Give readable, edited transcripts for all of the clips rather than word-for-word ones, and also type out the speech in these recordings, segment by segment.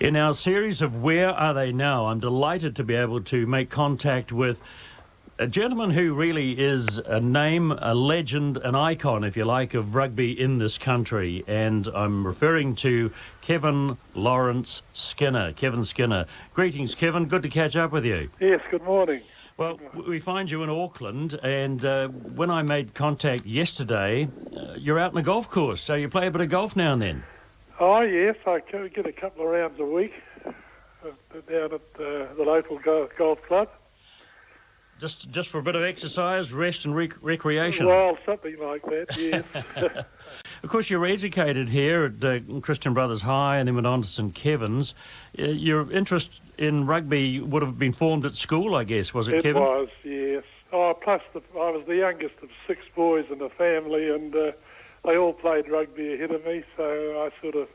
In our series of Where Are They Now, I'm delighted to be able to make contact with a gentleman who really is a name, a legend, an icon, if you like, of rugby in this country. And I'm referring to Kevin Lawrence Skinner. Kevin Skinner. Greetings, Kevin. Good to catch up with you. Yes, good morning. Well, we find you in Auckland, and when I made contact yesterday, you're out in the golf course, so you play a bit of golf now and then. Oh, yes, I get a couple of rounds a week down at the local golf club. Just for a bit of exercise, rest and recreation? Well, something like that, yes. Of course, you were educated here at Christian Brothers High and then went on to St Kevin's. Your interest in rugby would have been formed at school, I guess, was it, Kevin? It was, yes. Oh, plus I was the youngest of 6 boys in the family, and they all played rugby ahead of me, so I sort of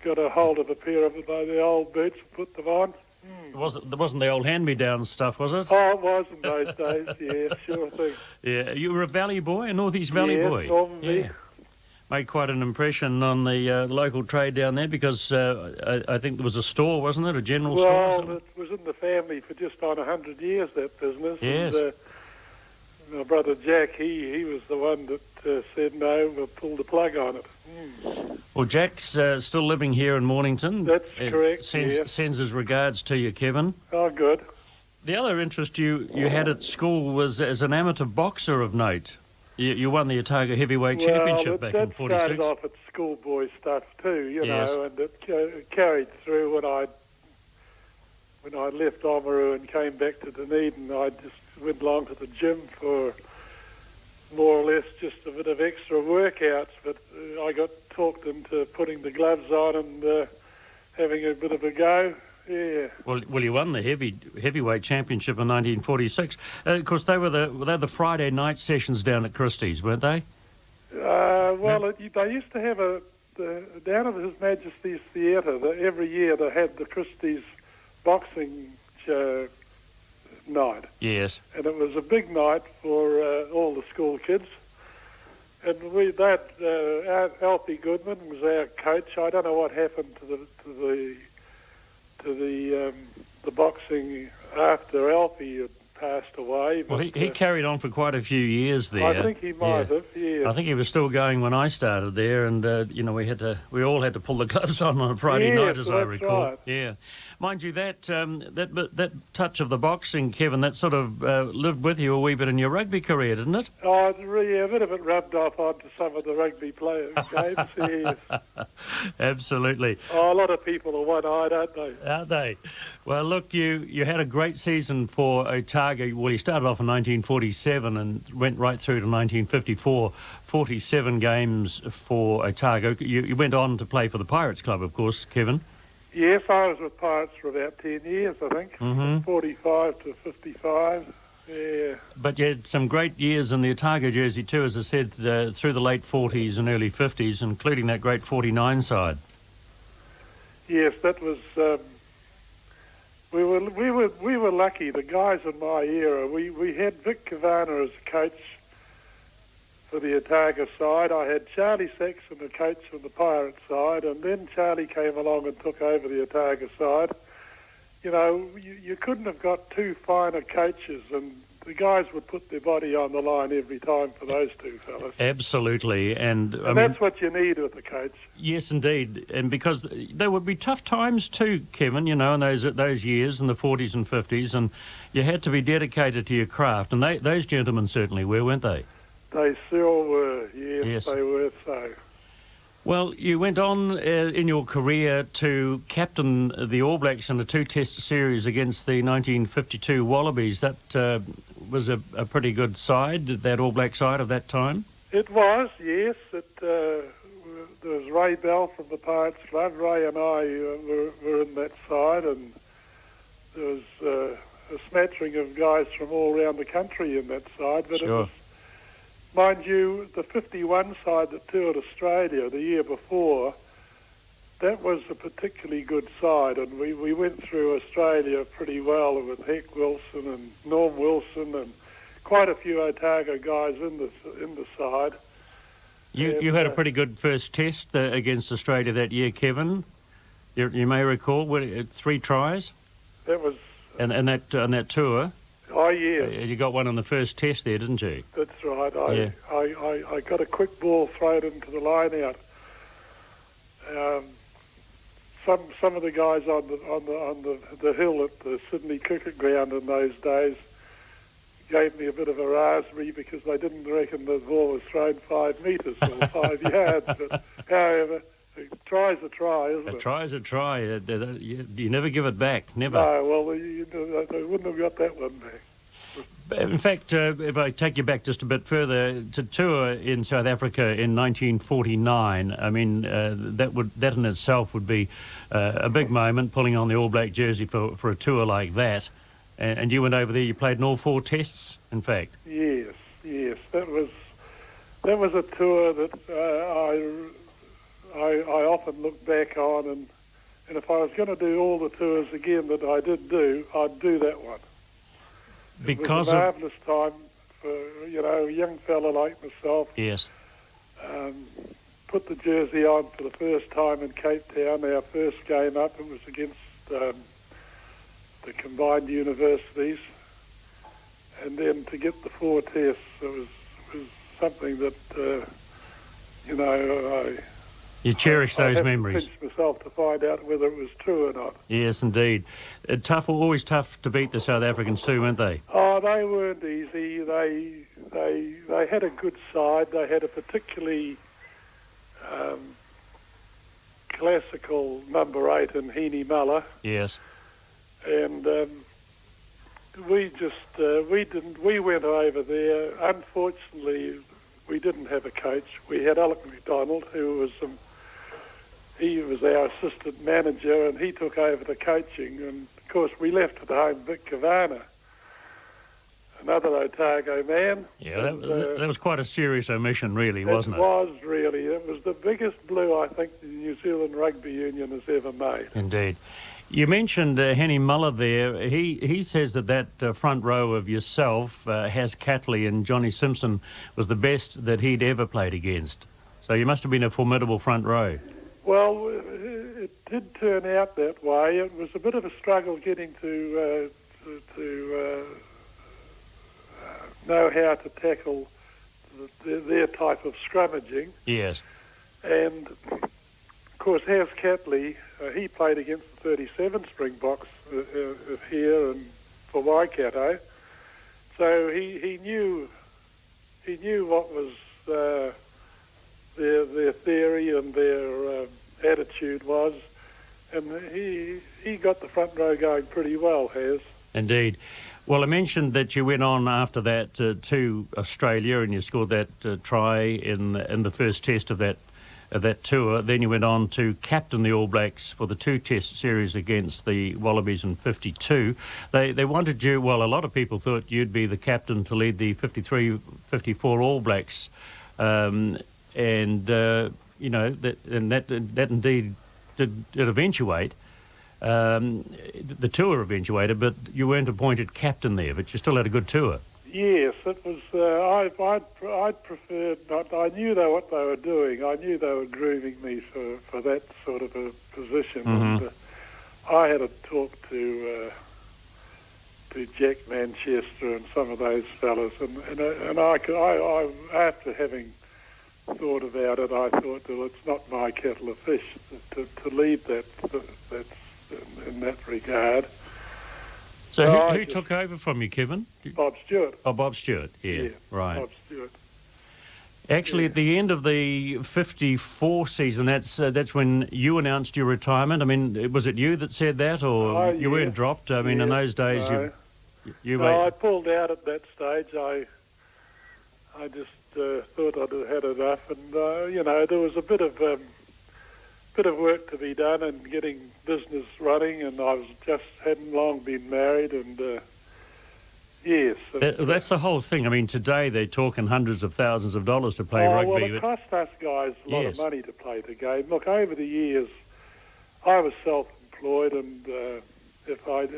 got a hold of a pair of the old boots and put them on. There wasn't the old hand-me-down stuff, was it? Oh, it was in those days, yeah, sure thing. Yeah, you were a Valley boy, a North East Valley boy? Normanby. Yeah. Made quite an impression on the local trade down there because I think there was a store, wasn't it, a general store? Well, it was in the family for just on 100 years, that business. Yes. And, my brother Jack, he was the one that said no, we'll pull the plug on it. Well, Jack's still living here in Mornington. That's correct, Sends his regards to you, Kevin. Oh, good. The other interest you had at school was as an amateur boxer of note. You won the Otago Heavyweight Championship back in 46. That started off at schoolboy stuff too, you Yes. know, and it carried through when I left Oamaru and came back to Dunedin. I just went along to the gym for more or less just a bit of extra workouts, but I got talked into putting the gloves on and having a bit of a go. Yeah. Well, you won the heavyweight championship in 1946. Of course, they were the Friday night sessions down at Christie's, weren't they? They used to have down at His Majesty's Theatre. Every year they had the Christie's boxing night. Yes. And it was a big night for all the school kids. And Alfie Goodman was our coach. I don't know what happened to the boxing after Alfie had passed away. Well, he carried on for quite a few years there. I think he might have, yeah. I think he was still going when I started there, and we all had to pull the gloves on a Friday night, as I recall. Right. Yeah, mind you, that touch of the boxing, Kevin, that sort of lived with you a wee bit in your rugby career, didn't it? Oh, a bit of it rubbed off onto some of the rugby players' games. Yes. Absolutely. Oh, a lot of people are one-eyed, aren't they? Are they? Well, look, you had a great season for Otago. Well, you started off in 1947 and went right through to 1954, 47 games for Otago. You went on to play for the Pirates Club, of course, Kevin. Yes, I was with Pirates for about 10 years, I think, from 45 to 55. Yeah. But you had some great years in the Otago jersey too, as I said, through the late 40s and early 50s, including that great 49 side. Yes, that was... We were lucky, the guys in my era. We had Vic Cavana as a coach for the Otago side. I had Charlie Saxon, the coach from the Pirate side, and then Charlie came along and took over the Otago side. You know, you couldn't have got two finer coaches, and the guys would put their body on the line every time for those two fellas. Absolutely, and that's what you need with a coach. Yes, indeed, and because there would be tough times too, Kevin, you know, in those years, in the 40s and 50s, and you had to be dedicated to your craft, and those gentlemen certainly were, weren't they? They sure were, yes. They were so. Well, you went on in your career to captain the All Blacks in a 2-test series against the 1952 Wallabies. That was a pretty good side, that All Black side of that time? It was, yes. There was Ray Bell from the Pirates Club. Ray and I were in that side, and there was a smattering of guys from all around the country in that side. But sure. It was, mind you, the 51 side that toured Australia the year before, that was a particularly good side, and we went through Australia pretty well with Heck Wilson and Norm Wilson and quite a few Otago guys in the side. You had a pretty good first test against Australia that year, Kevin. You may recall 3 tries, That was... and on that tour. Oh, yeah. You got one on the first test there, didn't you? That's right. I got a quick ball thrown into the line out. Some of the guys on the hill at the Sydney cricket ground in those days gave me a bit of a raspberry because they didn't reckon the ball was thrown 5 metres or 5 yards. But however, a try's a try, isn't it? A try's a try. You never give it back, never. No, well, they wouldn't have got that one back. In fact, if I take you back just a bit further, to tour in South Africa in 1949, I mean, that in itself would be a big moment, pulling on the All Black jersey for a tour like that. And you went over there, you played in all 4 tests, in fact. Yes. That was a tour that I often look back on, and if I was going to do all the tours again that I did do, I'd do that one. Because it was a marvellous time for, a young fella like myself. Yes. Put the jersey on for the first time in Cape Town. Our first game up, it was against the combined universities. And then to get the 4 tests, it was something that, You cherish those memories. I pinch myself to find out whether it was true or not. Yes, indeed. Always tough to beat the South Africans too, weren't they? Oh, they weren't easy. They had a good side. They had a particularly classical number 8 in Heaney Muller. Yes. And we went over there. Unfortunately, we didn't have a coach. We had Alec McDonald, who was he was our assistant manager, and he took over the coaching. And of course, we left at home Vic Cavana, another Otago man. Yeah, that was quite a serious omission, really, wasn't it? It was really. It was the biggest blue I think the New Zealand Rugby Union has ever made. Indeed. You mentioned Henny Muller there. He says that front row of yourself, Has Catley and Johnny Simpson, was the best that he'd ever played against. So you must have been a formidable front row. Well, it did turn out that way. It was a bit of a struggle getting to know how to tackle their type of scrummaging. Yes. And, of course, Has Catley, he played against the 37 Springboks here and for Waikato. So he knew what was their theory and their attitude was, and he got the front row going pretty well, Has. Indeed. Well, I mentioned that you went on after that to Australia and you scored that try in the first test of that tour. Then you went on to captain the All Blacks for the 2-test series against the Wallabies in 52. They wanted you, well, a lot of people thought you'd be the captain to lead the 53-54 All Blacks. That indeed did eventuate. The tour eventuated, but you weren't appointed captain there, but you still had a good tour. Yes, it was. I'd preferred not. I knew what they were doing. I knew they were grooming me for that sort of a position. Mm-hmm. And I had a talk to Jack Manchester and some of those fellas, and I after having thought about it, I thought, well, it's not my kettle of fish to lead that's in that regard. So who took over from you, Kevin? Bob Stewart. Oh, Bob Stewart, yeah. Right. Bob Stewart. Actually, at the end of the 54 season, that's when you announced your retirement. I mean, was it you that said that, or you weren't dropped? I mean, in those days, I pulled out at that stage. I just thought I'd had enough, and there was a bit of work to be done in getting business running, and I hadn't long been married, and yes. That's the whole thing. I mean, today they're talking hundreds of thousands of dollars to play rugby. Well, it cost us guys a lot of money to play the game. Look, over the years, I was self-employed, and if I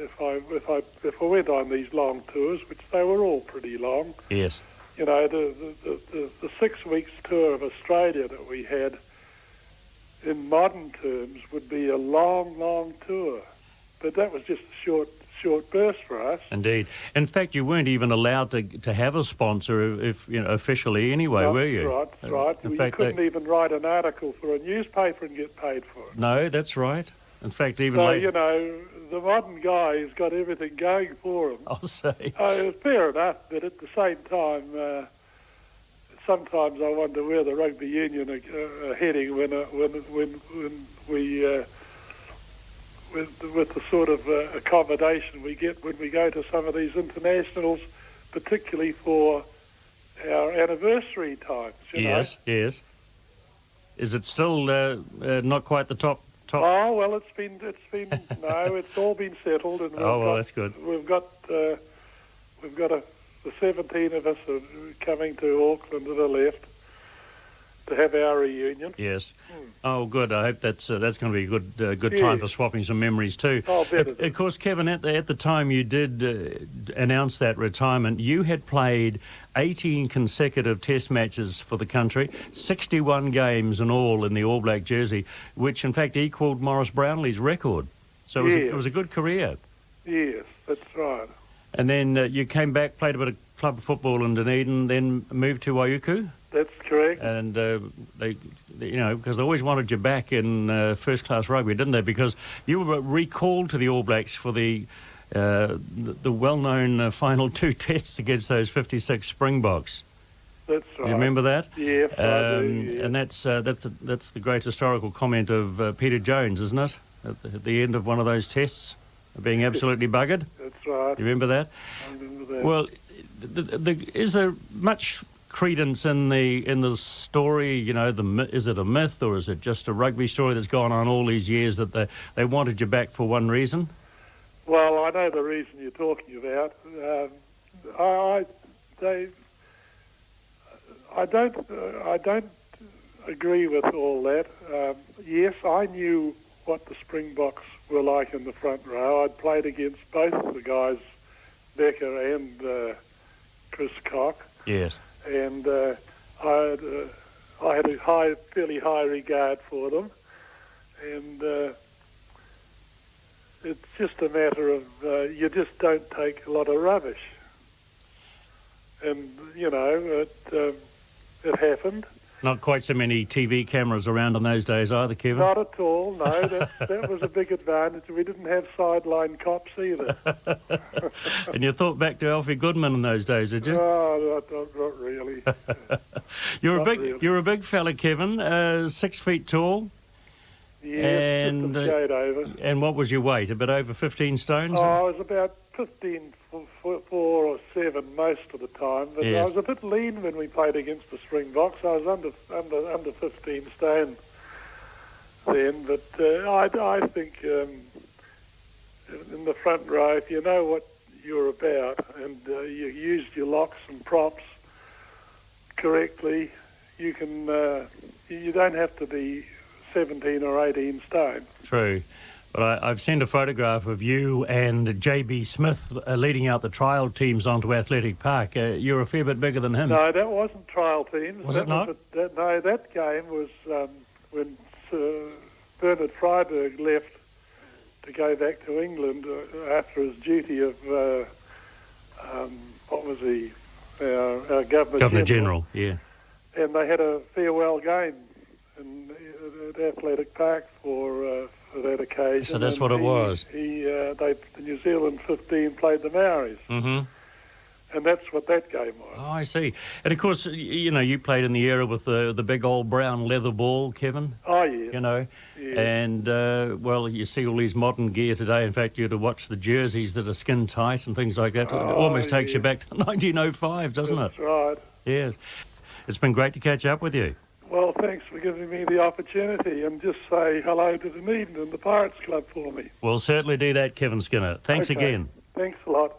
went on these long tours, which they were all pretty long. Yes. The 6 weeks tour of Australia that we had, in modern terms, would be a long, long tour. But that was just a short burst for us. Indeed. In fact, you weren't even allowed to have a sponsor, if officially anyway, were you? That's right. In You fact, couldn't even write an article for a newspaper and get paid for it. No, that's right. In fact, even so, later... you know, the modern guy has got everything going for him. I'll say. Fair enough, but at the same time, sometimes I wonder where the rugby union are heading when we with the sort of accommodation we get when we go to some of these internationals, particularly for our anniversary times. Yes. Is it still not quite the top? Oh well, it's been no, it's all been settled, and that's good. We've got the 17 of us are coming to Auckland to the left to have our reunion. Yes. Oh, good. I hope that's going to be a good time for swapping some memories too. Oh, better. Of course, Kevin, at the time you did announce that retirement, you had played 18 consecutive Test matches for the country, 61 games in all in the All Black jersey, which in fact equalled Maurice Brownlee's record. So it was a good career. Yes, that's right. And then you came back, played a bit of club football in Dunedin, then moved to Waiuku. That's correct. And they, because they always wanted you back in first-class rugby, didn't they? Because you were recalled to the All Blacks for the well-known final 2 tests against those 56 Springboks. That's right. You remember that? Yes, I do. Yes. And that's the great historical comment of Peter Jones, isn't it? At the end of one of those tests, being absolutely buggered. That's right. You remember that? I remember that. Well, is there much credence in the story? You know, is it a myth or is it just a rugby story that's gone on all these years that they wanted you back for one reason? Well, I know the reason you're talking about. I don't agree with all that. Yes, I knew what the Springboks were like in the front row. I'd played against both of the guys, Becker and Chris Cock. Yes. And I had a fairly high regard for them, and it's just a matter of you just don't take a lot of rubbish, and it happened. Not quite so many TV cameras around in those days either, Kevin. Not at all, no. That was a big advantage. We didn't have sideline cops either. And you thought back to Alfie Goodman in those days, did you? Oh, not really. You're a big fella, Kevin, 6 feet tall. Yeah, and just a shade over. And what was your weight? A bit over 15 stones? Oh, I was about 15, 4 or 7 most of the time. But yes. I was a bit lean when we played against the Springboks. I was under 15 stone then. But I think in the front row, if you know what you're about and you used your locks and props correctly, you can. You don't have to be 17 or 18 stone. True. But I've seen a photograph of you and J.B. Smith leading out the trial teams onto Athletic Park. You're a fair bit bigger than him. No, that wasn't trial teams. Was it not? No, that game was when Sir Bernard Freiberg left to go back to England after his duty of, what was he, our Governor General, yeah. And they had a farewell game at Athletic Park for that occasion. So that's what it was. The New Zealand 15 played the Maoris. Mm-hmm. And that's what that game was. Oh, I see. And of course, you played in the era with the big old brown leather ball, Kevin. Oh, yeah. Yeah. And, you see all these modern gear today. In fact, you to watch the jerseys that are skin tight and things like that. It almost takes you back to 1905, doesn't it? That's right. Yes. It's been great to catch up with you. Well, thanks for giving me the opportunity, and just say hello to Dunedin and the Pirates Club for me. We'll certainly do that, Kevin Skinner. Thanks again. Thanks a lot.